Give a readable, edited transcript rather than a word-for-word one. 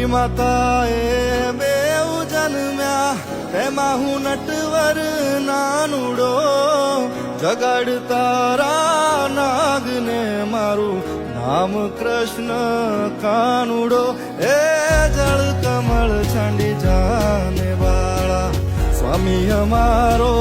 મારી માતાએ બેઉ જન્મ્યા તેમાં હું નટવર નાનુડો જગાડ તારા નાગને મારું નામ કૃષ્ણ કાનુડો એ જળ કમળ છાંડી જાને વાળા સ્વામી અમારો